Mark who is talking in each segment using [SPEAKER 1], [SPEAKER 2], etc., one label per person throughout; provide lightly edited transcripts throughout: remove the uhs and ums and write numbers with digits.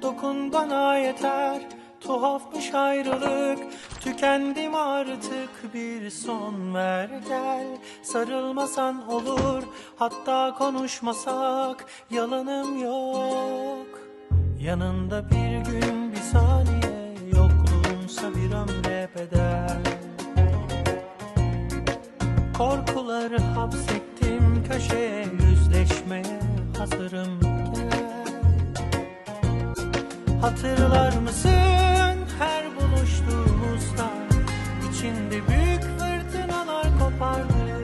[SPEAKER 1] Dokun bana yeter, tuhafmış ayrılık. Tükendim artık, bir son ver gel. Sarılmasan olur, hatta konuşmasak, yalanım yok. Yanında bir gün, bir saniye, yokluğunsa bir ömre bedel. Korkuları hapsettim köşeye, yüzleşmeye hazırım gel. Hatırlar mısın her buluştuğumuzda, içinde büyük fırtınalar kopardı.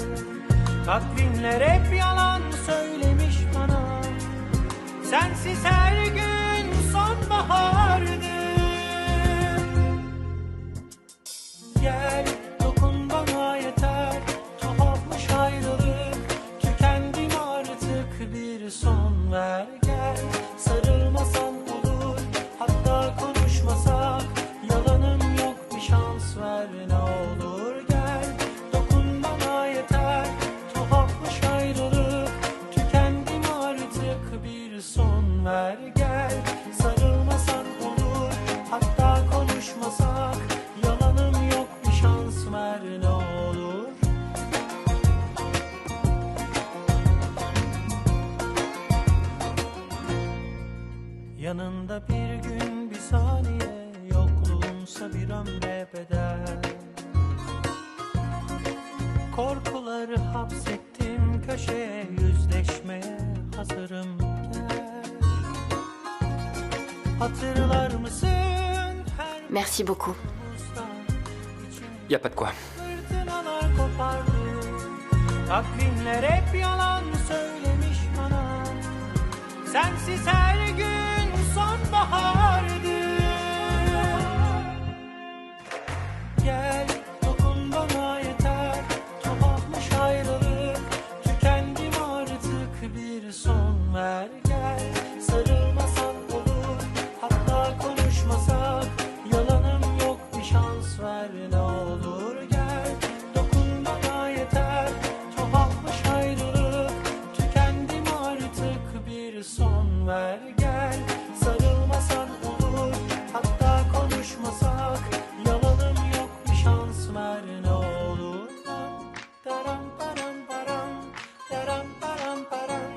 [SPEAKER 1] Takvimler hep yalan söylemiş bana, sensiz her gün sonbahardı. Gel dokun bana yeter, tuhafmış ayrılık. Tükendim artık, bir son ver gel. Sarılmasan olur, hatta konuşmasak, yalanım yok, bir şans ver ne olur gel. Dokun bana yeter, tuhafmış ayrılık. Tükendim artık, bir son ver gel. Sarılmasan olur, hatta konuşmasak, yalanım yok, bir şans ver ne olur. Yanında bir gün, bir saniye, yokluğunsa bir ömre bedel. Korkuları hapsettim köşeye, yüzleşmeye hazırım gel. Hatırlar mısın her
[SPEAKER 2] Merci beaucoup.
[SPEAKER 3] Y a pas de quoi.
[SPEAKER 1] fırtınalar kopardı. Takvimler hep yalan söylemiş bana, sensiz her gün sonbahardı. Gel dokun bana yeter, tuhafmış ayrılık. Tükendim artık, bir son ver gel. Sarılmasan olur, hatta konuşmasak, yalanım yok, bir şans ver ne olur gel. Dokun bana yeter, tuhafmış ayrılık. Tükendim artık, bir son ver gel. Sarılmasan olur, hatta konuşmasak, yalanım yok, bir şans ver ne olur. Daram param param, daram param param,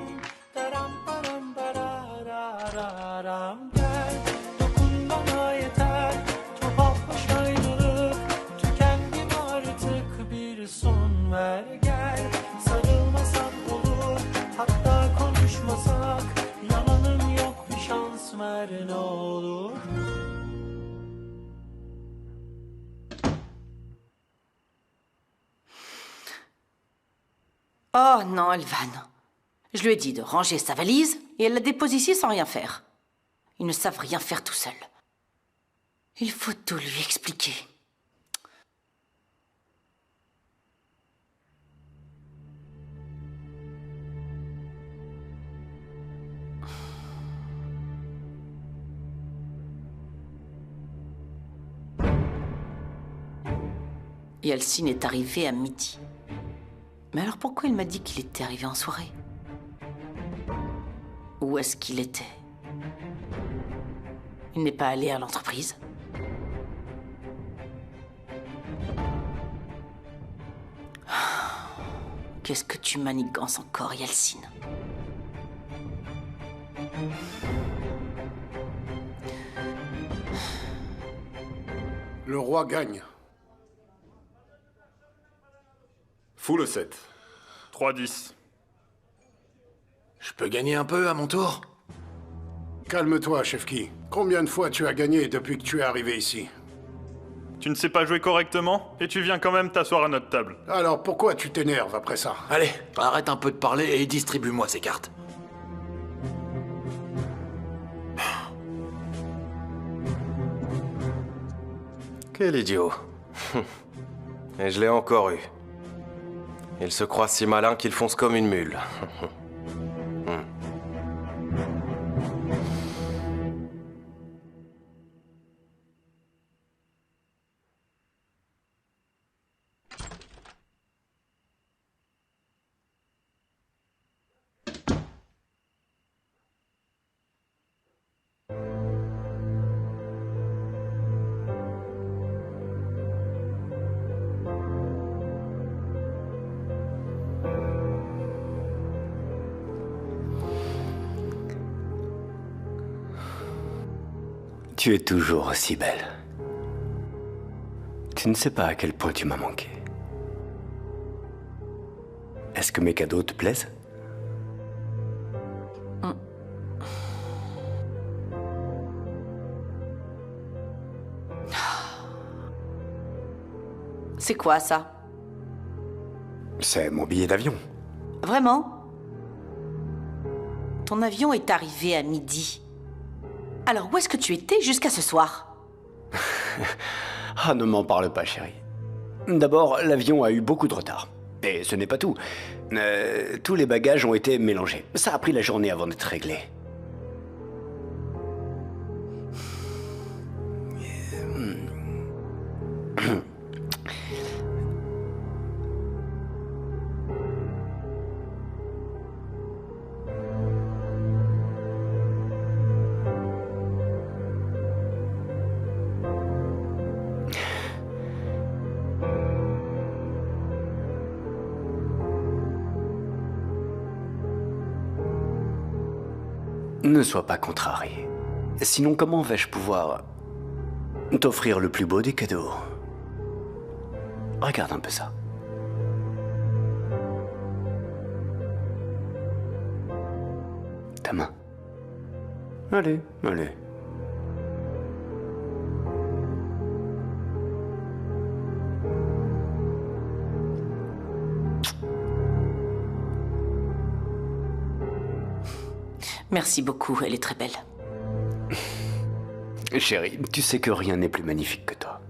[SPEAKER 1] daram param parararam. Gel dokun bana yeter, tuhafmış ayrılık. Tükendim artık, bir son ver gel. Sarılmasan olur, hatta konuşmasak, yalanım yok, bir şans ver ne olur.
[SPEAKER 2] Oh non, Elvan. Je lui ai dit de ranger sa valise et elle la dépose ici sans rien faire. Ils ne savent rien faire tout seuls. Il faut tout lui expliquer. Et Alcine est arrivée à midi. Mais alors pourquoi il m'a dit qu'il était arrivé en soirée? Où est-ce qu'il était? Il n'est pas allé à l'entreprise? Qu'est-ce que tu manigances encore, Yeltsine?
[SPEAKER 4] Le roi gagne.
[SPEAKER 5] Fous le 7.
[SPEAKER 6] 3-10.
[SPEAKER 5] Je peux gagner un peu à mon tour?
[SPEAKER 4] Calme-toi, Chefki. Combien de fois tu as gagné depuis que tu es arrivé ici?
[SPEAKER 6] Tu ne sais pas jouer correctement et tu viens quand même t'asseoir à notre table.
[SPEAKER 4] Alors pourquoi tu t'énerves après ça?
[SPEAKER 5] Allez, arrête un peu de parler et distribue-moi ces cartes.
[SPEAKER 7] Quel idiot. Et je l'ai encore eu. Il se croit si malin qu'il fonce comme une mule.
[SPEAKER 8] Tu es toujours aussi belle. Tu ne sais pas à quel point tu m'as manqué. Est-ce que mes cadeaux te plaisent?
[SPEAKER 2] C'est quoi, ça?
[SPEAKER 8] C'est mon billet d'avion.
[SPEAKER 2] Vraiment? Ton avion est arrivé à midi. Alors où est-ce que tu étais jusqu'à ce soir?
[SPEAKER 8] Ah, ne m'en parle pas, chérie. D'abord, l'avion a eu beaucoup de retard. Et ce n'est pas tout. Tous les bagages ont été mélangés. Ça a pris la journée avant d'être réglé. Ne sois pas contrarié. Sinon, comment vais-je pouvoir t'offrir le plus beau des cadeaux? Regarde un peu ça. Ta main. Allez, allez.
[SPEAKER 2] Merci beaucoup, elle est très belle.
[SPEAKER 8] Chérie, tu sais que rien n'est plus magnifique que toi.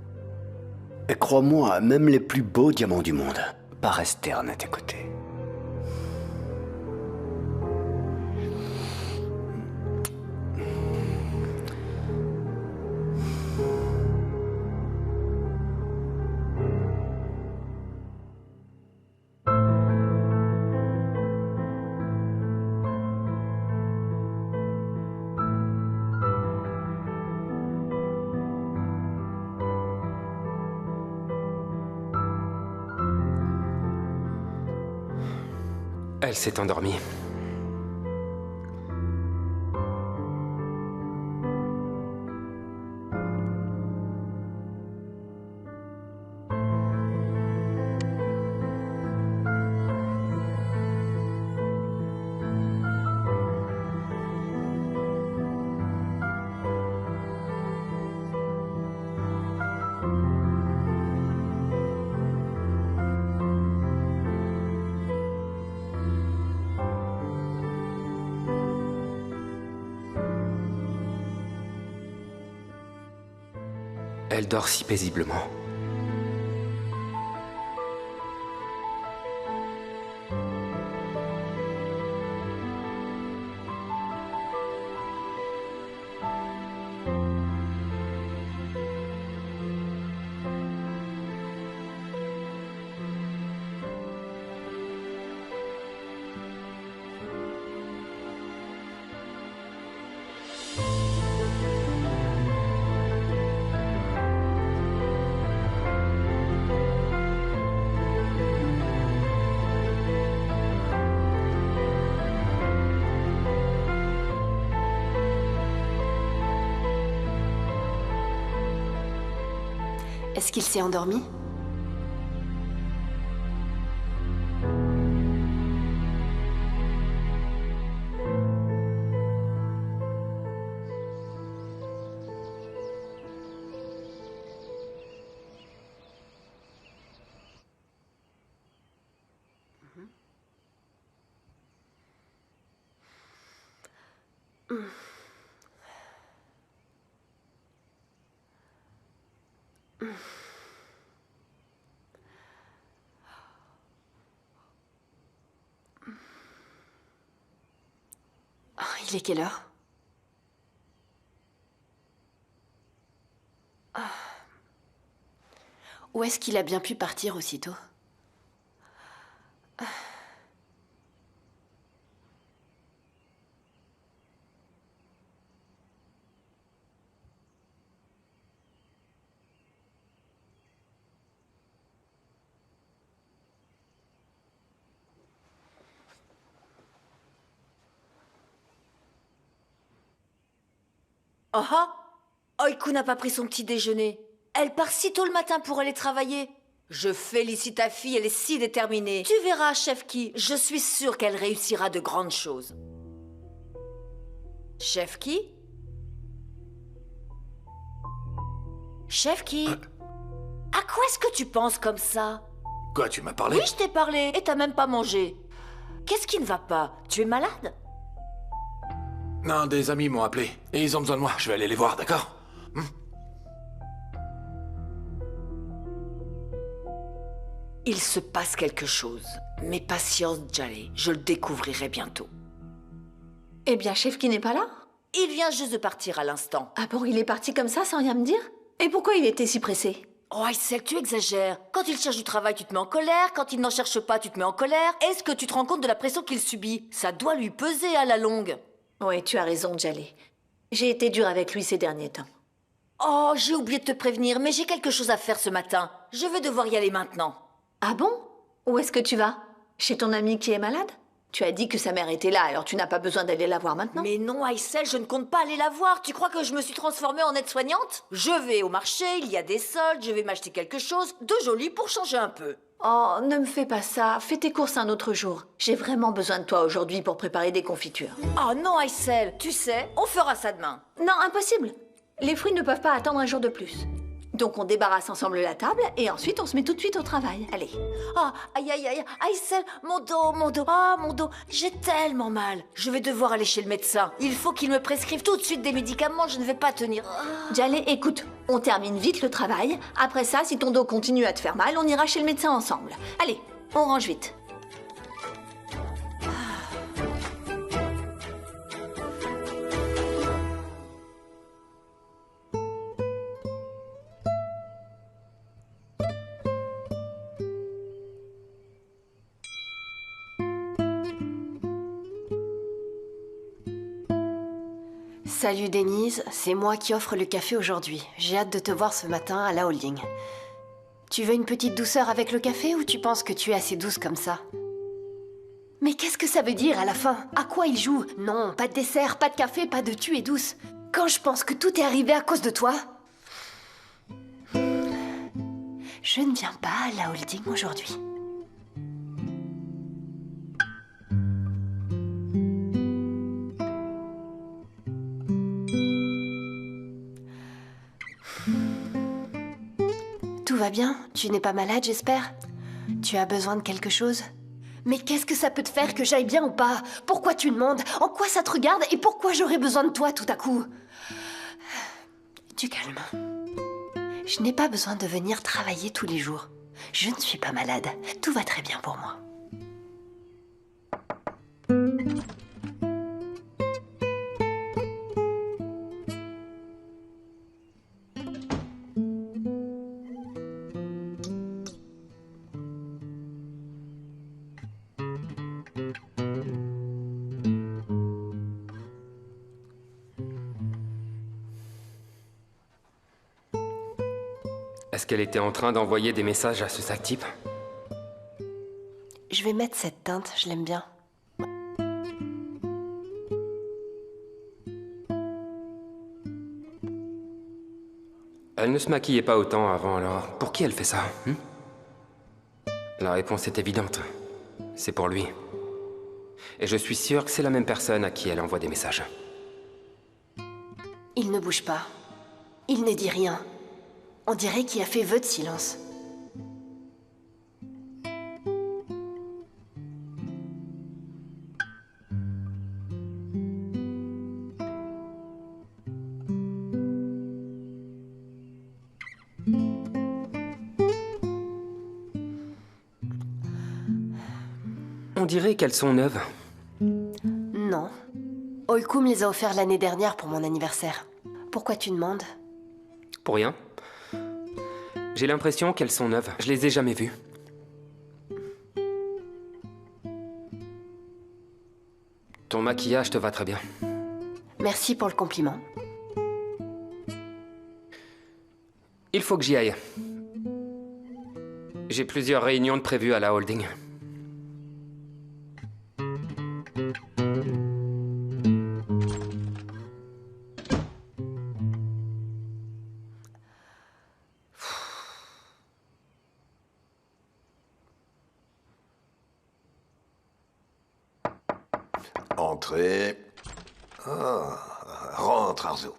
[SPEAKER 8] Et crois-moi, même les plus beaux diamants du monde paraissent ternes à tes côtés.
[SPEAKER 3] Elle s'est endormie. Elle dort si paisiblement.
[SPEAKER 9] Est-ce qu'il s'est endormi? Oh, il est quelle heure? Ah. Où est-ce qu'il a bien pu partir aussitôt?
[SPEAKER 2] Oh ah! Oiku n'a pas pris son petit déjeuner. Elle part si tôt le matin pour aller travailler. Je félicite ta fille, elle est si déterminée. Tu verras, Chefki, je suis sûre qu'elle réussira de grandes choses. Chefki? Chefki? À quoi est-ce que tu penses comme ça?
[SPEAKER 5] Quoi, tu m'as parlé?
[SPEAKER 2] Oui, je t'ai parlé, et t'as même pas mangé. Qu'est-ce qui ne va pas? Tu es malade?
[SPEAKER 5] Non, des amis m'ont appelé. Et ils ont besoin de moi. Je vais aller les voir, d'accord?
[SPEAKER 2] Il se passe quelque chose. Mais patience, Jaleh, je le découvrirai bientôt.
[SPEAKER 10] Eh bien, Chefki n'est pas là?
[SPEAKER 2] Il vient juste de partir à l'instant.
[SPEAKER 10] Ah bon, il est parti comme ça, sans rien me dire? Et pourquoi il était si pressé?
[SPEAKER 2] Oh, Aïssel, tu exagères. Quand il cherche du travail, tu te mets en colère. Quand il n'en cherche pas, tu te mets en colère. Est-ce que tu te rends compte de la pression qu'il subit? Ça doit lui peser à la longue.
[SPEAKER 10] Oui, tu as raison, Jaleh. J'ai été dure avec lui ces derniers temps.
[SPEAKER 2] Oh, j'ai oublié de te prévenir, mais j'ai quelque chose à faire ce matin. Je vais devoir y aller maintenant.
[SPEAKER 10] Ah bon? Où est-ce que tu vas? Chez ton ami qui est malade? Tu as dit que sa mère était là, alors tu n'as pas besoin d'aller la voir maintenant?
[SPEAKER 2] Mais non, Aïssel, je ne compte pas aller la voir. Tu crois que je me suis transformée en aide-soignante? Je vais au marché, il y a des soldes, je vais m'acheter quelque chose de joli pour changer un peu.
[SPEAKER 10] Oh, ne me fais pas ça. Fais tes courses un autre jour. J'ai vraiment besoin de toi aujourd'hui pour préparer des confitures.
[SPEAKER 2] Oh non, Aïssel, tu sais, on fera ça demain.
[SPEAKER 10] Non, impossible. Les fruits ne peuvent pas attendre un jour de plus. Donc on débarrasse ensemble la table et ensuite on se met tout de suite au travail. Allez.
[SPEAKER 2] Ah, aïe, aïe, aïe, Aïssel, mon dos, ah, mon dos, j'ai tellement mal. Je vais devoir aller chez le médecin. Il faut qu'il me prescrive tout de suite des médicaments, je ne vais pas tenir.
[SPEAKER 10] Jaleh, écoute, on termine vite le travail. Après ça, si ton dos continue à te faire mal, on ira chez le médecin ensemble. Allez, on range vite.
[SPEAKER 9] Salut Denise, c'est moi qui offre le café aujourd'hui. J'ai hâte de te voir ce matin à la holding. Tu veux une petite douceur avec le café ou tu penses que tu es assez douce comme ça? Mais qu'est-ce que ça veut dire à la fin? À quoi il joue? Non, pas de dessert, pas de café, pas de tu es douce. Quand je pense que tout est arrivé à cause de toi... Je ne viens pas à la holding aujourd'hui. Tout va bien? Tu n'es pas malade, j'espère? Tu as besoin de quelque chose? Mais qu'est-ce que ça peut te faire que j'aille bien ou pas? Pourquoi tu demandes? En quoi ça te regarde? Et pourquoi j'aurais besoin de toi tout à coup? Du calme. Je n'ai pas besoin de venir travailler tous les jours. Je ne suis pas malade. Tout va très bien pour moi.
[SPEAKER 3] Est-ce qu'elle était en train d'envoyer des messages à ce sac type?
[SPEAKER 9] Je vais mettre cette teinte, je l'aime bien.
[SPEAKER 3] Elle ne se maquillait pas autant avant, alors pour qui elle fait ça La réponse est évidente. C'est pour lui. Et je suis sûr que c'est la même personne à qui elle envoie des messages.
[SPEAKER 9] Il ne bouge pas. Il ne dit rien. On dirait qu'il a fait vœu de silence.
[SPEAKER 3] On dirait qu'elles sont neuves.
[SPEAKER 9] Non. Oiku me les a offerts l'année dernière pour mon anniversaire. Pourquoi tu demandes?
[SPEAKER 3] Pour rien. J'ai l'impression qu'elles sont neuves. Je les ai jamais vues. Ton maquillage te va très bien.
[SPEAKER 9] Merci pour le compliment.
[SPEAKER 3] Il faut que j'y aille. J'ai plusieurs réunions de prévues à la holding.
[SPEAKER 11] Entrez. Ah, rentre, Arzo.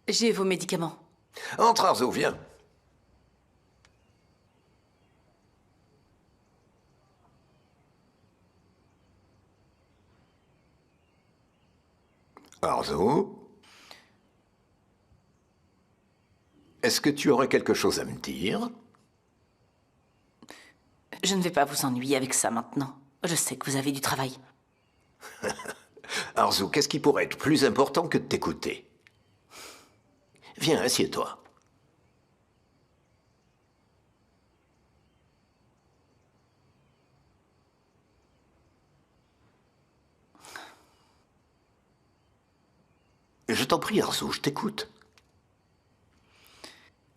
[SPEAKER 10] J'ai vos médicaments.
[SPEAKER 11] Entre, Arzo, viens. Arzo? Est-ce que tu aurais quelque chose à me dire?
[SPEAKER 10] Je ne vais pas vous ennuyer avec ça maintenant. Je sais que vous avez du travail.
[SPEAKER 11] Arzo, qu'est-ce qui pourrait être plus important que de t'écouter? Viens, assieds-toi. Je t'en prie, Arzo, je t'écoute.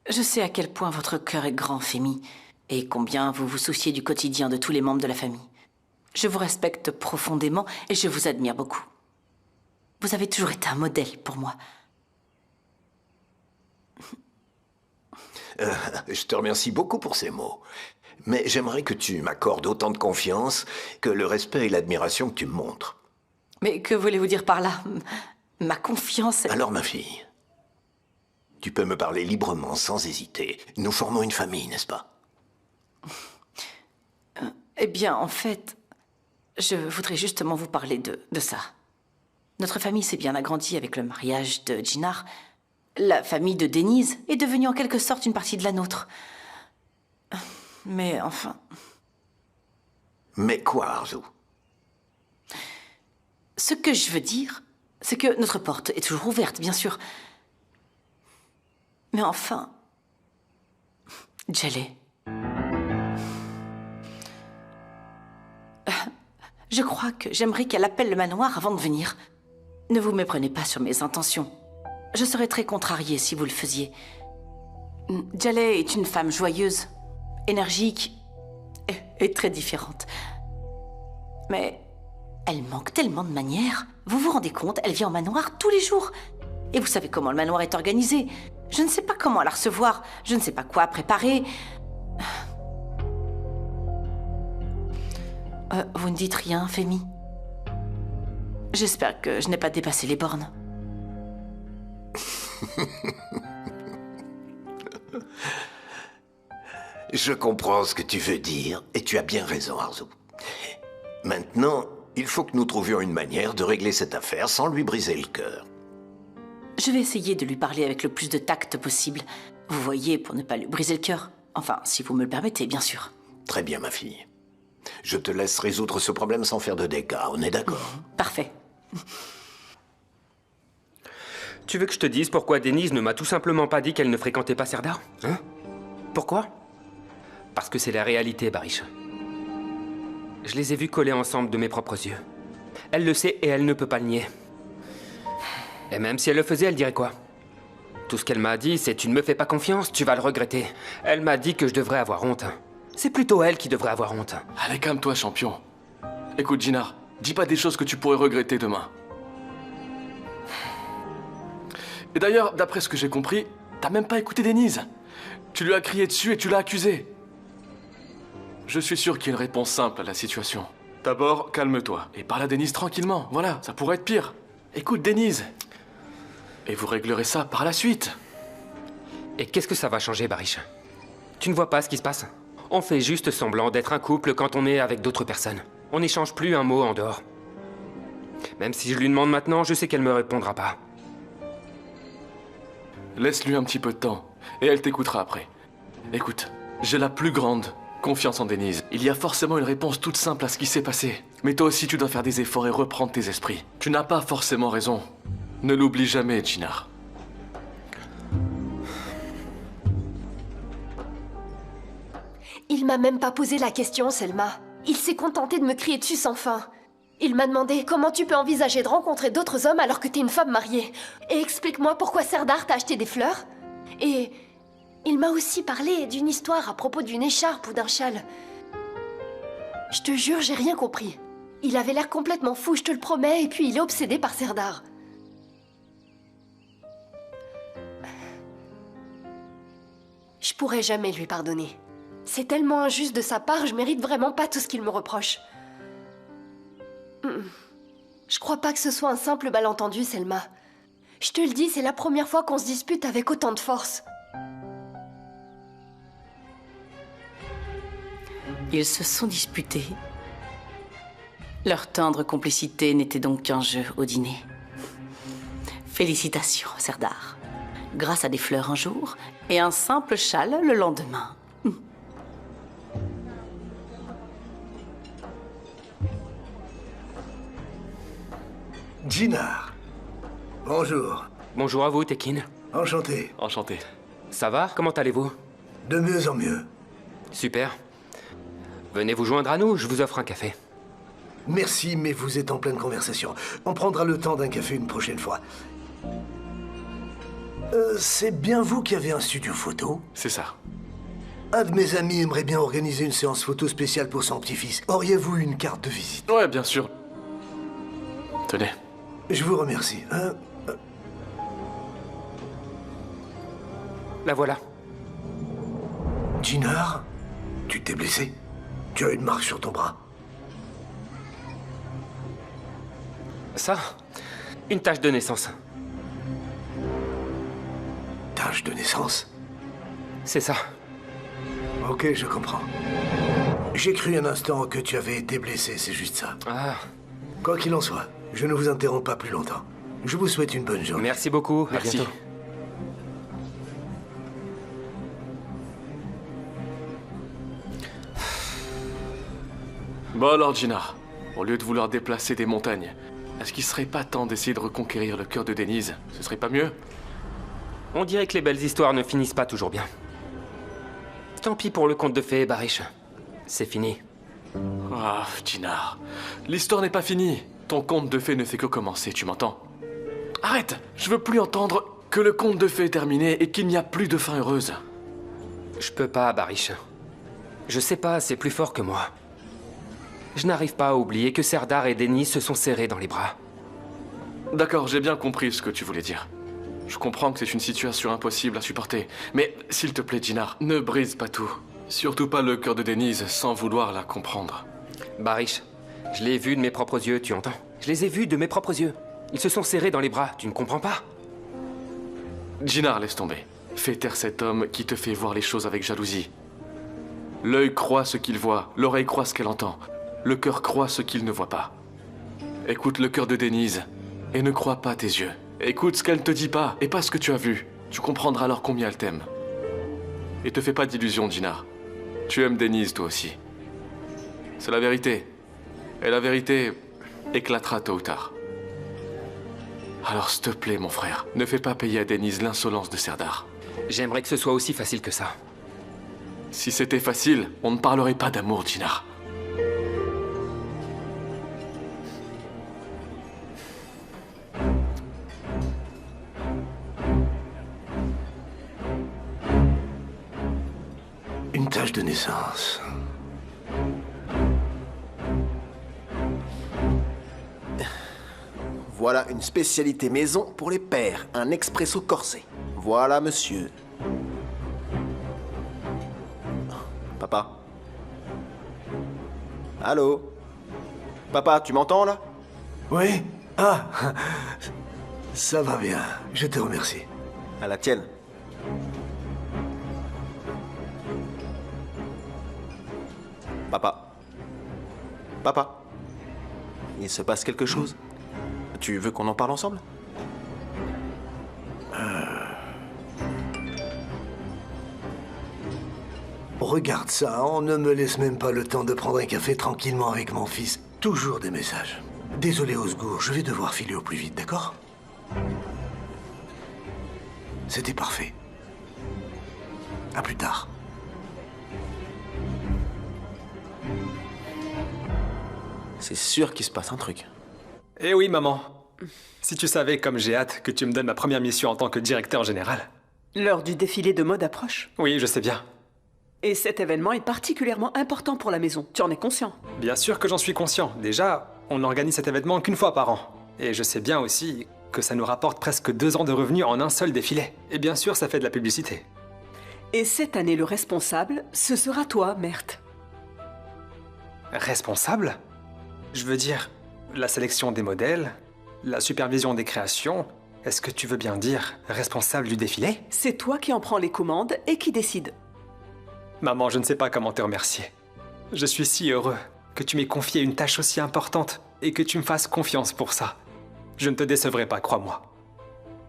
[SPEAKER 10] Je sais à quel point votre cœur est grand, Femi, et combien vous vous souciez du quotidien de tous les membres de la famille. Je vous respecte profondément et je vous admire beaucoup. Vous avez toujours été un modèle pour moi.
[SPEAKER 11] Je te remercie beaucoup pour ces mots. Mais j'aimerais que tu m'accordes autant de confiance que le respect et l'admiration que tu me montres.
[SPEAKER 10] Mais que voulez-vous dire par là? Ma confiance est...
[SPEAKER 11] Alors, ma fille, tu peux me parler librement, sans hésiter. Nous formons une famille, n'est-ce pas?
[SPEAKER 10] Eh bien, en fait, je voudrais justement vous parler de ça. Notre famille s'est bien agrandie avec le mariage de Jinar. La famille de Denise est devenue en quelque sorte une partie de la nôtre. Mais enfin...
[SPEAKER 11] Mais quoi, Arzo?
[SPEAKER 10] Ce que je veux dire, c'est que notre porte est toujours ouverte, bien sûr. Mais enfin... Djellé. Je crois que j'aimerais qu'elle appelle le manoir avant de venir. Ne vous méprenez pas sur mes intentions. Je serais très contrariée si vous le faisiez. Djellé est une femme joyeuse, énergique et très différente. Mais elle manque tellement de manières. Vous vous rendez compte, elle vient au manoir tous les jours. Et vous savez comment le manoir est organisé. Je ne sais pas comment la recevoir. Je ne sais pas quoi préparer. Vous ne dites rien, Femi? J'espère que je n'ai pas dépassé les bornes.
[SPEAKER 11] Je comprends ce que tu veux dire, et tu as bien raison, Arzo. Maintenant, il faut que nous trouvions une manière de régler cette affaire sans lui briser le cœur.
[SPEAKER 10] Je vais essayer de lui parler avec le plus de tact possible. Vous voyez, pour ne pas lui briser le cœur. Enfin, si vous me le permettez, bien sûr.
[SPEAKER 11] Très bien, ma fille. Je te laisse résoudre ce problème sans faire de dégâts, on est d'accord?
[SPEAKER 10] Parfait.
[SPEAKER 3] Tu veux que je te dise pourquoi Denise ne m'a tout simplement pas dit qu'elle ne fréquentait pas Serdar? Hein? Pourquoi? Parce que c'est la réalité, Barish. Je les ai vus coller ensemble de mes propres yeux. Elle le sait et elle ne peut pas le nier. Et même si elle le faisait, elle dirait quoi? Tout ce qu'elle m'a dit, c'est « Tu ne me fais pas confiance, tu vas le regretter ». Elle m'a dit que je devrais avoir honte. C'est plutôt elle qui devrait avoir honte.
[SPEAKER 5] Allez, calme-toi, champion. Écoute, Jinar, dis pas des choses que tu pourrais regretter demain. Et d'ailleurs, d'après ce que j'ai compris, T'as même pas écouté Denise. Tu lui as crié dessus et tu l'as accusé. Je suis sûr qu'il y a une réponse simple à la situation. D'abord, calme-toi et parle à Denise tranquillement. Voilà, ça pourrait être pire. Écoute Denise. Et vous réglerez ça par la suite.
[SPEAKER 3] Et qu'est-ce que ça va changer, Barish? Tu ne vois pas ce qui se passe? On fait juste semblant d'être un couple quand on est avec d'autres personnes. On n'échange plus un mot en dehors. Même si je lui demande maintenant, je sais qu'elle me répondra pas.
[SPEAKER 5] Laisse-lui un petit peu de temps, et elle t'écoutera après. Écoute, j'ai la plus grande confiance en Denise. Il y a forcément une réponse toute simple à ce qui s'est passé. Mais toi aussi, tu dois faire des efforts et reprendre tes esprits. Tu n'as pas forcément raison. Ne l'oublie jamais, Jinar.
[SPEAKER 9] Il m'a même pas posé la question, Selma. Il s'est contenté de me crier dessus sans fin. Il m'a demandé comment tu peux envisager de rencontrer d'autres hommes alors que t'es une femme mariée. Et explique-moi pourquoi Serdar t'a acheté des fleurs. Et il m'a aussi parlé d'une histoire à propos d'une écharpe ou d'un châle. Je te jure, j'ai rien compris. Il avait l'air complètement fou, je te le promets, et puis il est obsédé par Serdar. Je pourrais jamais lui pardonner. C'est tellement injuste de sa part, je mérite vraiment pas tout ce qu'il me reproche. Je crois pas que ce soit un simple malentendu, Selma. Je te le dis, c'est la première fois qu'on se dispute avec autant de force.
[SPEAKER 10] Ils se sont disputés. Leur tendre complicité n'était donc qu'un jeu au dîner. Félicitations, Serdar. Grâce à des fleurs un jour et un simple châle le lendemain.
[SPEAKER 12] Jinar. Bonjour.
[SPEAKER 3] Bonjour à vous, Tekin.
[SPEAKER 12] Enchanté.
[SPEAKER 5] Enchanté.
[SPEAKER 3] Ça va? Comment allez-vous?
[SPEAKER 12] De mieux en mieux.
[SPEAKER 3] Super. Venez vous joindre à nous, je vous offre un café.
[SPEAKER 12] Merci, mais vous êtes en pleine conversation. On prendra le temps d'un café une prochaine fois. C'est bien vous qui avez un studio photo?
[SPEAKER 5] C'est ça.
[SPEAKER 12] Un de mes amis aimerait bien organiser une séance photo spéciale pour son petit-fils. Auriez-vous une carte de visite?
[SPEAKER 5] Ouais, bien sûr. Tenez.
[SPEAKER 12] Je vous remercie.
[SPEAKER 3] La voilà.
[SPEAKER 12] Jinar, tu t'es blessé? Tu as une marque sur ton bras.
[SPEAKER 3] Ça? Une tache de naissance.
[SPEAKER 12] Tache de naissance?
[SPEAKER 3] C'est ça.
[SPEAKER 12] Ok, je comprends. J'ai cru un instant que tu avais été blessé, c'est juste ça.
[SPEAKER 3] Ah.
[SPEAKER 12] Quoi qu'il en soit, je ne vous interromps pas plus longtemps. Je vous souhaite une bonne journée.
[SPEAKER 3] Merci beaucoup.
[SPEAKER 5] Merci.
[SPEAKER 3] À bientôt.
[SPEAKER 5] Bon alors, Jinar, au lieu de vouloir déplacer des montagnes, est-ce qu'il serait pas temps d'essayer de reconquérir le cœur de Denise? Ce serait pas mieux?
[SPEAKER 3] On dirait que les belles histoires ne finissent pas toujours bien. Tant pis pour le conte de fées, Barish. C'est fini.
[SPEAKER 5] Ah, Jinar, l'histoire n'est pas finie. Ton conte de fées ne fait que commencer, tu m'entends? Arrête! Je veux plus entendre que le conte de fées est terminé et qu'il n'y a plus de fin heureuse.
[SPEAKER 3] Je peux pas, Barish. Je sais pas, c'est plus fort que moi. Je n'arrive pas à oublier que Serdar et Denise se sont serrés dans les bras.
[SPEAKER 5] D'accord, j'ai bien compris ce que tu voulais dire. Je comprends que c'est une situation impossible à supporter. Mais s'il te plaît, Jinar, ne brise pas tout. Surtout pas le cœur de Denise sans vouloir la comprendre.
[SPEAKER 3] Barish, je l'ai vu de mes propres yeux, tu entends? Je les ai vus de mes propres yeux. Ils se sont serrés dans les bras, tu ne comprends pas?
[SPEAKER 5] Jinar, laisse tomber. Fais taire cet homme qui te fait voir les choses avec jalousie. L'œil croit ce qu'il voit, l'oreille croit ce qu'elle entend. Le cœur croit ce qu'il ne voit pas. Écoute le cœur de Denise et ne crois pas tes yeux. Écoute ce qu'elle te dit pas et pas ce que tu as vu. Tu comprendras alors combien elle t'aime. Et te fais pas d'illusions, Jinar. Tu aimes Denise, toi aussi. C'est la vérité. Et la vérité éclatera tôt ou tard. Alors s'il te plaît, mon frère, ne fais pas payer à Denise l'insolence de Serdar.
[SPEAKER 3] J'aimerais que ce soit aussi facile que ça.
[SPEAKER 5] Si c'était facile, on ne parlerait pas d'amour, Jinar.
[SPEAKER 12] Une tache de naissance.
[SPEAKER 13] Voilà une spécialité maison pour les pères, un expresso corsé. Voilà, monsieur. Papa? Allô? Papa, tu m'entends là?
[SPEAKER 12] Oui? Ah! Ça va bien, je te remercie.
[SPEAKER 13] À la tienne. Papa? Papa? Il se passe quelque chose? Tu veux qu'on en parle ensemble?
[SPEAKER 12] Regarde ça, on ne me laisse même pas le temps de prendre un café tranquillement avec mon fils. Toujours des messages. Désolé Osgour, je vais devoir filer au plus vite, d'accord? C'était parfait. À plus tard.
[SPEAKER 13] C'est sûr qu'il se passe un truc.
[SPEAKER 14] Eh oui, maman. Si tu savais comme j'ai hâte que tu me donnes ma première mission en tant que directeur général.
[SPEAKER 15] L'heure du défilé de mode approche.
[SPEAKER 14] Oui, je sais bien.
[SPEAKER 15] Et cet événement est particulièrement important pour la maison. Tu en es conscient?
[SPEAKER 14] Bien sûr que j'en suis conscient. Déjà, on n'organise cet événement qu'une fois par an. Et je sais bien aussi que ça nous rapporte presque 2 ans de revenus en un seul défilé. Et bien sûr, ça fait de la publicité.
[SPEAKER 15] Et cette année, le responsable, ce sera toi, Mert.
[SPEAKER 14] Responsable? Je veux dire, la sélection des modèles, la supervision des créations. Est-ce que tu veux bien dire responsable du défilé?
[SPEAKER 15] C'est toi qui en prends les commandes et qui décide.
[SPEAKER 14] Maman, je ne sais pas comment te remercier. Je suis si heureux que tu m'aies confié une tâche aussi importante et que tu me fasses confiance pour ça. Je ne te décevrai pas, crois-moi.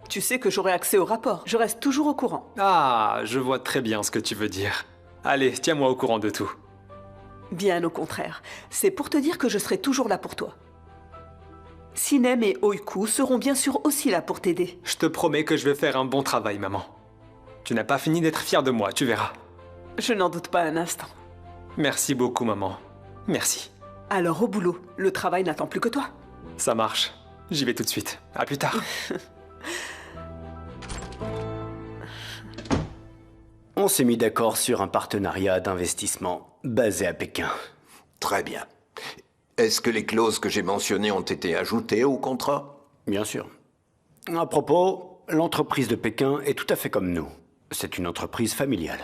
[SPEAKER 15] Tu sais que j'aurai accès au rapport. Je reste toujours au courant.
[SPEAKER 14] Ah, je vois très bien ce que tu veux dire. Allez, tiens-moi au courant de tout.
[SPEAKER 15] Bien au contraire. C'est pour te dire que je serai toujours là pour toi. Sinem et Oiku seront bien sûr aussi là pour t'aider.
[SPEAKER 14] Je te promets que je vais faire un bon travail, maman. Tu n'as pas fini d'être fière de moi, tu verras.
[SPEAKER 15] Je n'en doute pas un instant.
[SPEAKER 14] Merci beaucoup, maman. Merci.
[SPEAKER 15] Alors au boulot, le travail n'attend plus que toi.
[SPEAKER 14] Ça marche. J'y vais tout de suite. À plus tard.
[SPEAKER 8] On s'est mis d'accord sur un partenariat d'investissement basé à Pékin.
[SPEAKER 11] Très bien. Est-ce que les clauses que j'ai mentionnées ont été ajoutées au contrat?
[SPEAKER 8] Bien sûr. À propos, l'entreprise de Pékin est tout à fait comme nous. C'est une entreprise familiale.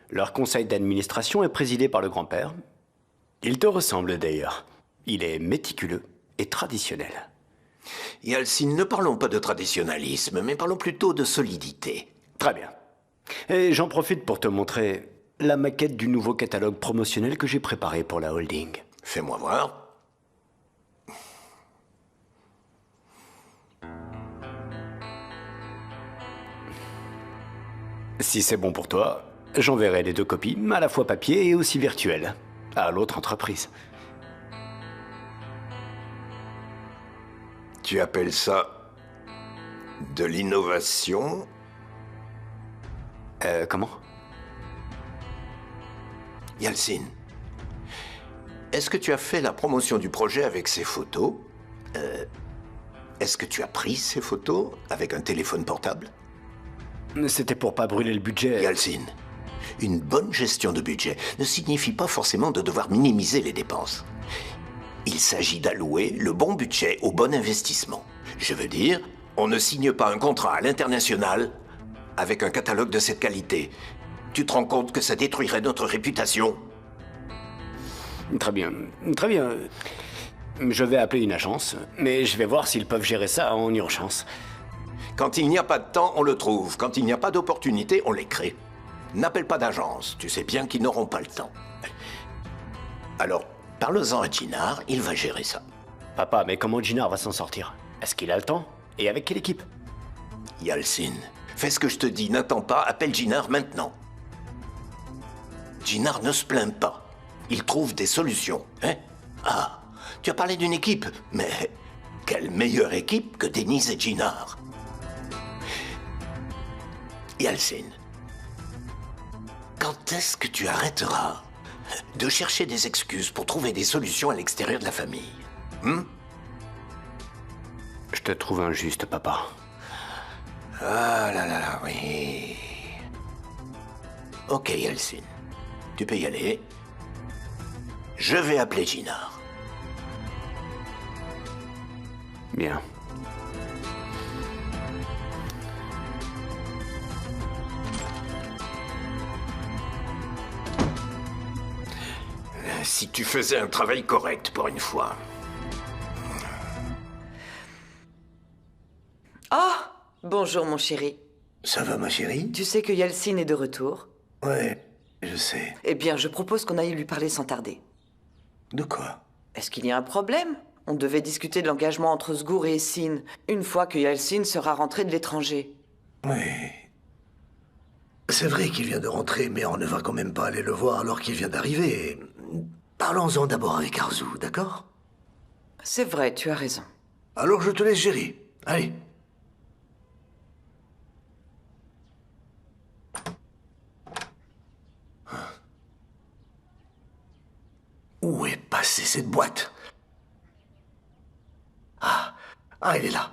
[SPEAKER 8] Leur conseil d'administration est présidé par le grand-père. Il te ressemble d'ailleurs. Il est méticuleux et traditionnel.
[SPEAKER 11] Yalcine, ne parlons pas de traditionnalisme, mais parlons plutôt de solidité.
[SPEAKER 8] Très bien. Et j'en profite pour te montrer la maquette du nouveau catalogue promotionnel que j'ai préparé pour la holding.
[SPEAKER 11] Fais-moi voir.
[SPEAKER 8] Si c'est bon pour toi, j'enverrai les 2 copies, à la fois papier et aussi virtuelles, à l'autre entreprise.
[SPEAKER 11] Tu appelles ça de l'innovation?
[SPEAKER 8] Comment?
[SPEAKER 11] Yalcine, est-ce que tu as fait la promotion du projet avec ces photos? Est-ce que tu as pris ces photos avec un téléphone portable?
[SPEAKER 8] C'était pour pas brûler le budget.
[SPEAKER 11] Yalcine, une bonne gestion de budget ne signifie pas forcément de devoir minimiser les dépenses. Il s'agit d'allouer le bon budget au bon investissement. Je veux dire, on ne signe pas un contrat à l'international avec un catalogue de cette qualité. Tu te rends compte que ça détruirait notre réputation?
[SPEAKER 8] Très bien, très bien. Je vais appeler une agence, mais je vais voir s'ils peuvent gérer ça en urgence.
[SPEAKER 11] Quand il n'y a pas de temps, on le trouve. Quand il n'y a pas d'opportunité, on les crée. N'appelle pas d'agence, tu sais bien qu'ils n'auront pas le temps. Alors, parle-en à Jinar, il va gérer ça.
[SPEAKER 8] Papa, mais comment Jinar va s'en sortir? Est-ce qu'il a le temps? Et avec quelle équipe?
[SPEAKER 11] Yalcine, fais ce que je te dis, n'attends pas, appelle Jinar maintenant. Jinar ne se plaint pas. Il trouve des solutions, hein? Ah, tu as parlé d'une équipe, mais quelle meilleure équipe que Denise et Jinar? Yalcine, quand est-ce que tu arrêteras de chercher des excuses pour trouver des solutions à l'extérieur de la famille?
[SPEAKER 8] Je te trouve injuste, papa.
[SPEAKER 11] Ah là là là, oui. Ok, Yalcine. Tu peux y aller. Je vais appeler Jinar.
[SPEAKER 8] Bien.
[SPEAKER 11] Si tu faisais un travail correct pour une fois.
[SPEAKER 16] Oh, bonjour mon chéri.
[SPEAKER 12] Ça va ma chérie?
[SPEAKER 16] Tu sais que Yeltsin est de retour?
[SPEAKER 12] Ouais, je sais.
[SPEAKER 16] Eh bien, je propose qu'on aille lui parler sans tarder.
[SPEAKER 12] De quoi?
[SPEAKER 16] Est-ce qu'il y a un problème? On devait discuter de l'engagement entre Sgour et Essin, une fois que Yeltsin sera rentré de l'étranger.
[SPEAKER 12] Oui. C'est vrai qu'il vient de rentrer, mais on ne va quand même pas aller le voir alors qu'il vient d'arriver. Parlons-en d'abord avec Arzu, d'accord?
[SPEAKER 16] C'est vrai, tu as raison.
[SPEAKER 12] Alors je te laisse gérer. Allez. Où est passée cette boîte? Ah, elle est là.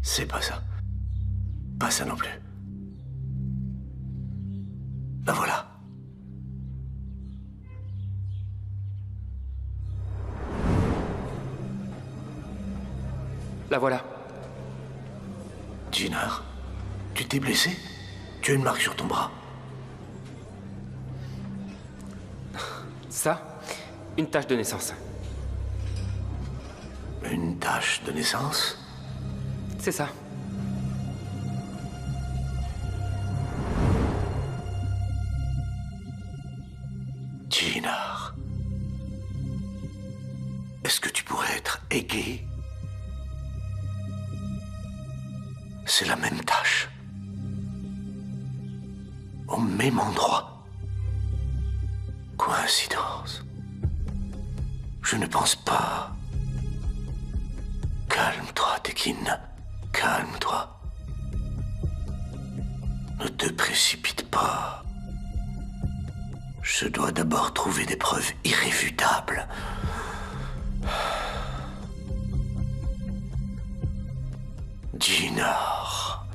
[SPEAKER 12] C'est pas ça. Pas ça non plus. La voilà.
[SPEAKER 3] La voilà.
[SPEAKER 12] Jinar, tu t'es blessé? Tu as une marque sur ton bras.
[SPEAKER 3] Ça, une tache de naissance.
[SPEAKER 12] Une tache de naissance?
[SPEAKER 3] C'est ça.
[SPEAKER 12] Jinar. Est-ce que tu pourrais être aigué? C'est la même tache. Au même endroit. Coïncidence. Je ne pense pas. Calme-toi, Tekin. Calme-toi. Ne te précipite pas. Je dois d'abord trouver des preuves irréfutables. Jinar.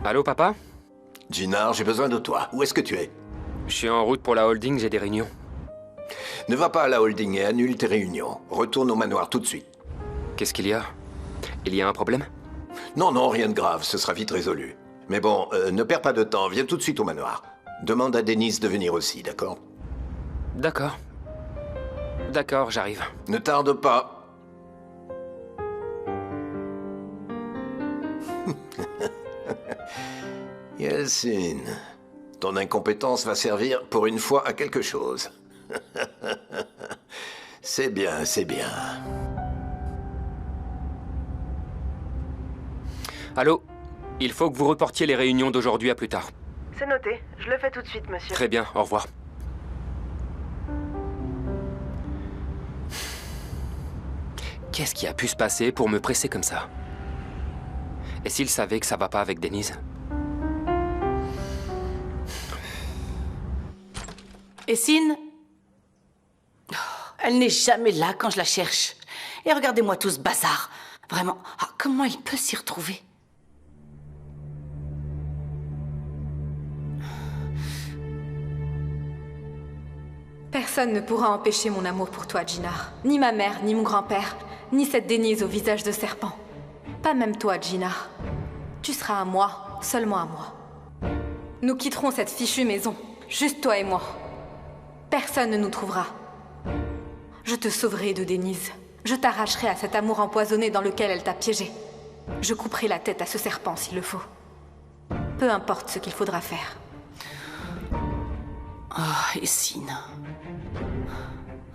[SPEAKER 3] Allô, papa?
[SPEAKER 11] Jinar, j'ai besoin de toi. Où est-ce que tu es?
[SPEAKER 3] Je suis en route pour la holding, j'ai des réunions.
[SPEAKER 11] Ne va pas à la holding et annule tes réunions. Retourne au manoir tout de suite.
[SPEAKER 3] Qu'est-ce qu'il y a? Il y a un problème?
[SPEAKER 11] Non, non, rien de grave, ce sera vite résolu. Mais bon, ne perds pas de temps, viens tout de suite au manoir. Demande à Denise de venir aussi, d'accord?
[SPEAKER 3] D'accord. D'accord, j'arrive.
[SPEAKER 11] Ne tarde pas. Yeltsin, ton incompétence va servir pour une fois à quelque chose. C'est bien, c'est bien.
[SPEAKER 3] Allô? Il faut que vous reportiez les réunions d'aujourd'hui à plus tard.
[SPEAKER 17] C'est noté. Je le fais tout de suite, monsieur.
[SPEAKER 3] Très bien, au revoir. Qu'est-ce qui a pu se passer pour me presser comme ça? Et s'il savait que ça va pas avec Denise?
[SPEAKER 10] Essin, elle n'est jamais là quand je la cherche. Et regardez-moi tout ce bazar. Vraiment, comment il peut s'y retrouver?
[SPEAKER 18] Personne ne pourra empêcher mon amour pour toi, Jinar. Ni ma mère, ni mon grand-père, ni cette Denise au visage de serpent. Pas même toi, Jinar. Tu seras à moi, seulement à moi. Nous quitterons cette fichue maison, juste toi et moi. Personne ne nous trouvera. Je te sauverai de Denise. Je t'arracherai à cet amour empoisonné dans lequel elle t'a piégé. Je couperai la tête à ce serpent s'il le faut. Peu importe ce qu'il faudra faire.
[SPEAKER 10] Oh, Essin.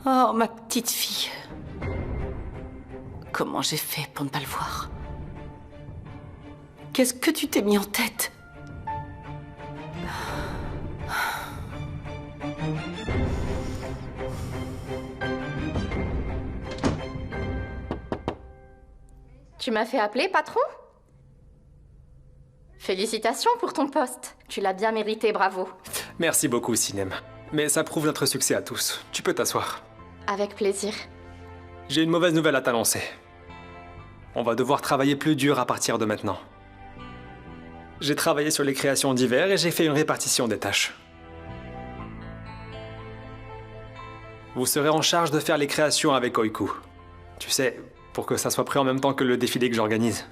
[SPEAKER 10] Oh, ma petite fille. Comment j'ai fait pour ne pas le voir? Qu'est-ce que tu t'es mis en tête?
[SPEAKER 19] Tu m'as fait appeler, patron? Félicitations pour ton poste. Tu l'as bien mérité, bravo.
[SPEAKER 14] Merci beaucoup, Sinem. Mais ça prouve notre succès à tous. Tu peux t'asseoir.
[SPEAKER 19] Avec plaisir.
[SPEAKER 14] J'ai une mauvaise nouvelle à t'annoncer. On va devoir travailler plus dur à partir de maintenant. J'ai travaillé sur les créations d'hiver et j'ai fait une répartition des tâches. Vous serez en charge de faire les créations avec Oiku. Tu sais, pour que ça soit prêt en même temps que le défilé que j'organise.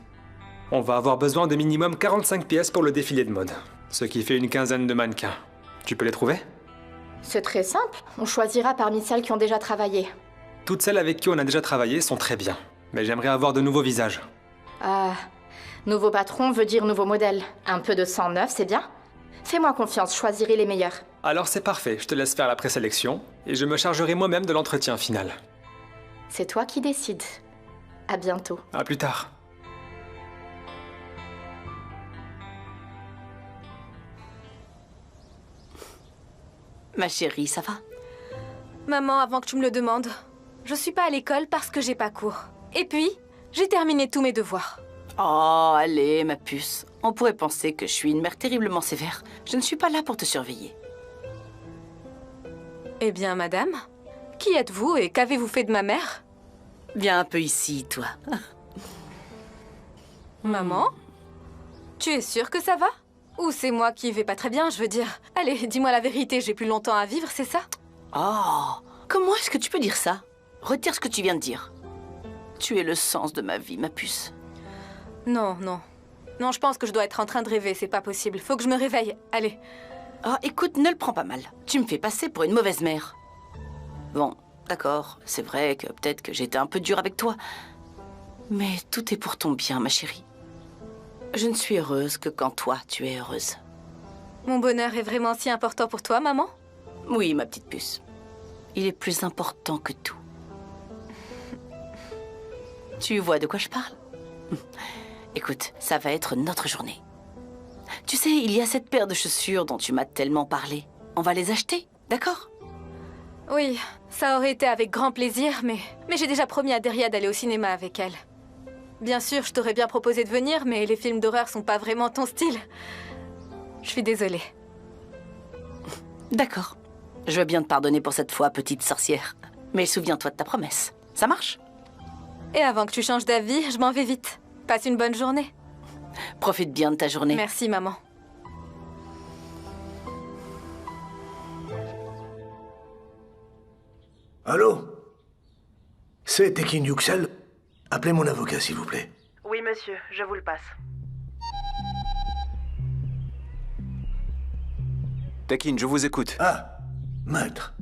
[SPEAKER 14] On va avoir besoin de minimum 45 pièces pour le défilé de mode, ce qui fait une quinzaine de mannequins. Tu peux les trouver?
[SPEAKER 19] C'est très simple. On choisira parmi celles qui ont déjà travaillé.
[SPEAKER 14] Toutes celles avec qui on a déjà travaillé sont très bien, mais j'aimerais avoir de nouveaux visages.
[SPEAKER 19] Nouveau patron veut dire nouveau modèle. Un peu de sang neuf, c'est bien. Fais-moi confiance, je choisirai les meilleurs.
[SPEAKER 14] Alors c'est parfait, je te laisse faire la présélection, et je me chargerai moi-même de l'entretien final.
[SPEAKER 19] C'est toi qui décides. À bientôt.
[SPEAKER 14] À plus tard.
[SPEAKER 10] Ma chérie, ça va?
[SPEAKER 18] Maman, avant que tu me le demandes, je suis pas à l'école parce que j'ai pas cours. Et puis, j'ai terminé tous mes devoirs.
[SPEAKER 10] Oh, allez, ma puce. On pourrait penser que je suis une mère terriblement sévère. Je ne suis pas là pour te surveiller.
[SPEAKER 18] Eh bien, madame, qui êtes-vous et qu'avez-vous fait de ma mère?
[SPEAKER 10] Viens un peu ici, toi.
[SPEAKER 18] Maman? Tu es sûre que ça va? Ou c'est moi qui vais pas très bien, je veux dire. Allez, dis-moi la vérité, j'ai plus longtemps à vivre, c'est ça?
[SPEAKER 10] Oh, comment est-ce que tu peux dire ça? Retire ce que tu viens de dire. Tu es le sens de ma vie, ma puce.
[SPEAKER 18] Non, non. Non, je pense que je dois être en train de rêver, c'est pas possible. Faut que je me réveille, allez.
[SPEAKER 10] Oh, écoute, ne le prends pas mal. Tu me fais passer pour une mauvaise mère. Bon, d'accord, c'est vrai que peut-être que j'étais un peu dure avec toi. Mais tout est pour ton bien, ma chérie. Je ne suis heureuse que quand toi, tu es heureuse.
[SPEAKER 18] Mon bonheur est vraiment si important pour toi, maman?
[SPEAKER 10] Oui, ma petite puce. Il est plus important que tout. Tu vois de quoi je parle? Écoute, ça va être notre journée. Tu sais, il y a cette paire de chaussures dont tu m'as tellement parlé. On va les acheter, d'accord?
[SPEAKER 18] Oui, ça aurait été avec grand plaisir, mais j'ai déjà promis à Deria d'aller au cinéma avec elle. Bien sûr, je t'aurais bien proposé de venir, mais les films d'horreur sont pas vraiment ton style. Je suis désolée.
[SPEAKER 10] D'accord. Je veux bien te pardonner pour cette fois, petite sorcière. Mais souviens-toi de ta promesse. Ça marche?
[SPEAKER 18] Et avant que tu changes d'avis, je m'en vais vite. Passe une bonne journée.
[SPEAKER 10] Profite bien de ta journée.
[SPEAKER 18] Merci, maman.
[SPEAKER 12] Allô? C'est Tekin Yüksel? Appelez mon avocat, s'il vous plaît.
[SPEAKER 17] Oui, monsieur, je vous le passe.
[SPEAKER 13] Tekin, je vous écoute.
[SPEAKER 12] Ah, maître.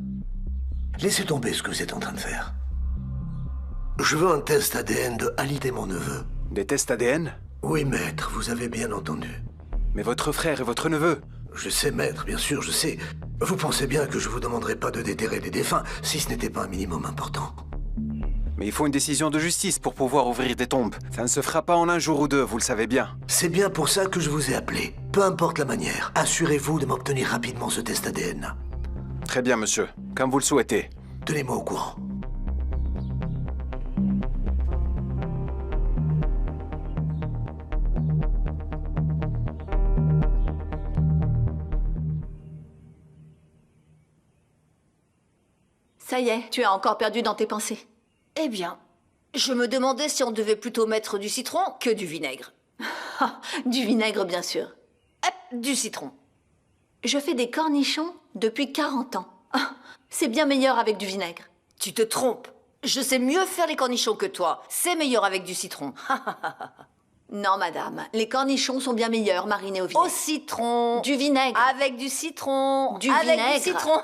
[SPEAKER 12] Laissez tomber ce que vous êtes en train de faire. Je veux un test ADN de Halid et mon neveu.
[SPEAKER 13] Des tests ADN?
[SPEAKER 12] Oui, maître, vous avez bien entendu.
[SPEAKER 13] Mais votre frère et votre neveu?
[SPEAKER 12] Je sais, maître, bien sûr, je sais. Vous pensez bien que je vous demanderais pas de déterrer les défunts si ce n'était pas un minimum important.
[SPEAKER 13] Mais il faut une décision de justice pour pouvoir ouvrir des tombes. Ça ne se fera pas en un jour ou deux, vous le savez bien.
[SPEAKER 12] C'est bien pour ça que je vous ai appelé. Peu importe la manière, assurez-vous de m'obtenir rapidement ce test ADN.
[SPEAKER 13] Très bien, monsieur. Comme vous le souhaitez.
[SPEAKER 12] Tenez-moi au courant.
[SPEAKER 2] Ça y est, tu as encore perdu dans tes pensées. Eh bien, je me demandais si on devait plutôt mettre du citron que du vinaigre. Du vinaigre, bien sûr. Hop, du citron. Je fais des cornichons depuis 40 ans. C'est bien meilleur avec du vinaigre. Tu te trompes. Je sais mieux faire les cornichons que toi. C'est meilleur avec du citron. Non, madame. Les cornichons sont bien meilleurs marinés au vinaigre. Au citron. Du vinaigre. Avec du citron. Du vinaigre. Avec du citron.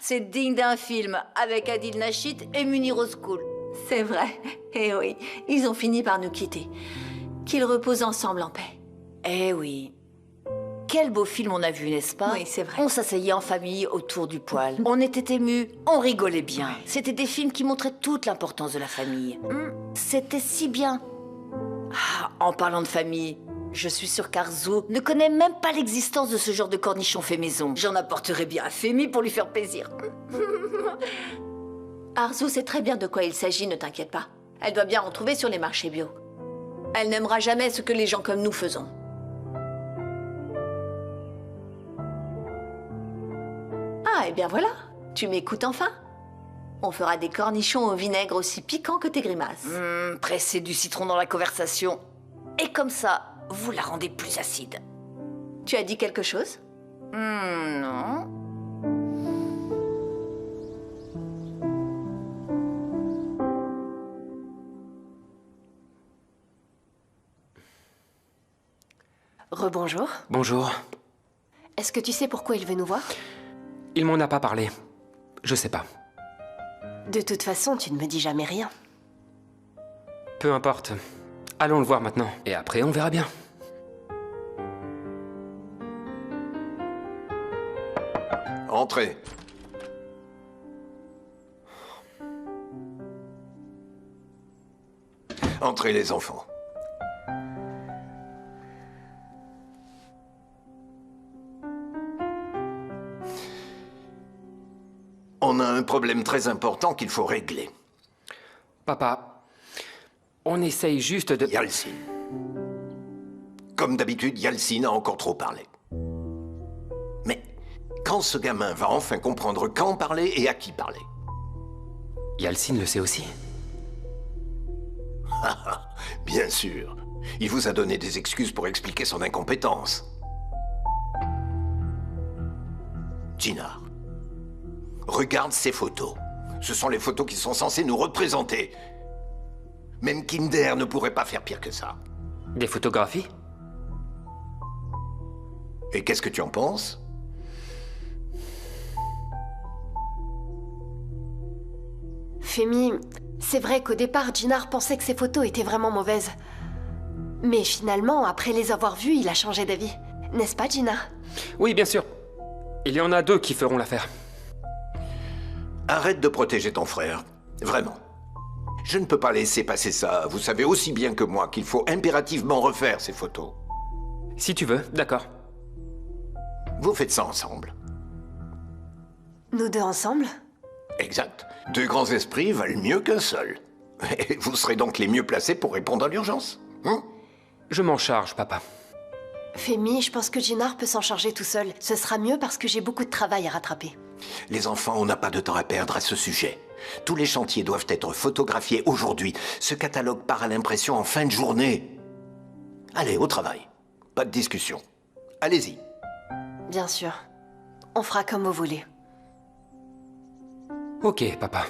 [SPEAKER 2] C'est digne d'un film avec Adil Nachit et Munir Ozkul. C'est vrai. Eh oui, ils ont fini par nous quitter. Qu'ils reposent ensemble en paix. Eh oui. Quel beau film on a vu, n'est-ce pas? Oui, c'est vrai. On s'asseyait en famille autour du poêle. On était émus, on rigolait bien. C'était des films qui montraient toute l'importance de la famille. C'était si bien. Ah, en parlant de famille, je suis sûre qu'Arzu ne connaît même pas l'existence de ce genre de cornichon fait maison. J'en apporterai bien à Femi pour lui faire plaisir. Arzu sait très bien de quoi il s'agit, ne t'inquiète pas. Elle doit bien en trouver sur les marchés bio. Elle n'aimera jamais ce que les gens comme nous faisons. Ah, et bien voilà, tu m'écoutes enfin. On fera des cornichons au vinaigre aussi piquants que tes grimaces. Presser du citron dans la conversation. Et comme ça, vous la rendez plus acide.
[SPEAKER 9] Tu as dit quelque chose?
[SPEAKER 2] Non.
[SPEAKER 9] Rebonjour.
[SPEAKER 3] Bonjour.
[SPEAKER 9] Est-ce que tu sais pourquoi il veut nous voir?
[SPEAKER 3] Il m'en a pas parlé. Je sais pas.
[SPEAKER 9] De toute façon, tu ne me dis jamais rien.
[SPEAKER 3] Peu importe. Allons le voir maintenant. Et après, on verra bien.
[SPEAKER 11] Entrez. Entrez les enfants. On a un problème très important qu'il faut régler.
[SPEAKER 3] Papa, on essaye juste de...
[SPEAKER 11] Yalcin. Comme d'habitude, Yalcin a encore trop parlé. Mais quand ce gamin va enfin comprendre quand parler et à qui parler?
[SPEAKER 3] Yalcin le sait aussi.
[SPEAKER 11] Bien sûr. Il vous a donné des excuses pour expliquer son incompétence. Jinar, regarde ces photos. Ce sont les photos qui sont censées nous représenter. Même Kinder ne pourrait pas faire pire que ça.
[SPEAKER 3] Des photographies?
[SPEAKER 11] Et qu'est-ce que tu en penses?
[SPEAKER 9] Femi, c'est vrai qu'au départ, Jinar pensait que ses photos étaient vraiment mauvaises. Mais finalement, après les avoir vues, il a changé d'avis. N'est-ce pas, Jinar?
[SPEAKER 3] Oui, bien sûr. Il y en a 2 qui feront l'affaire.
[SPEAKER 11] Arrête de protéger ton frère. Vraiment. Je ne peux pas laisser passer ça. Vous savez aussi bien que moi qu'il faut impérativement refaire ces photos.
[SPEAKER 3] Si tu veux, d'accord.
[SPEAKER 11] Vous faites ça ensemble.
[SPEAKER 9] Nous deux ensemble?
[SPEAKER 11] Exact. 2 grands esprits valent mieux qu'un seul. Et vous serez donc les mieux placés pour répondre à l'urgence.
[SPEAKER 3] Je m'en charge, papa.
[SPEAKER 9] Femi, je pense que Jinar peut s'en charger tout seul. Ce sera mieux parce que j'ai beaucoup de travail à rattraper.
[SPEAKER 11] Les enfants, on n'a pas de temps à perdre à ce sujet. Tous les chantiers doivent être photographiés aujourd'hui. Ce catalogue part à l'impression en fin de journée. Allez, au travail. Pas de discussion. Allez-y.
[SPEAKER 9] Bien sûr. On fera comme vous voulez.
[SPEAKER 3] Ok, papa.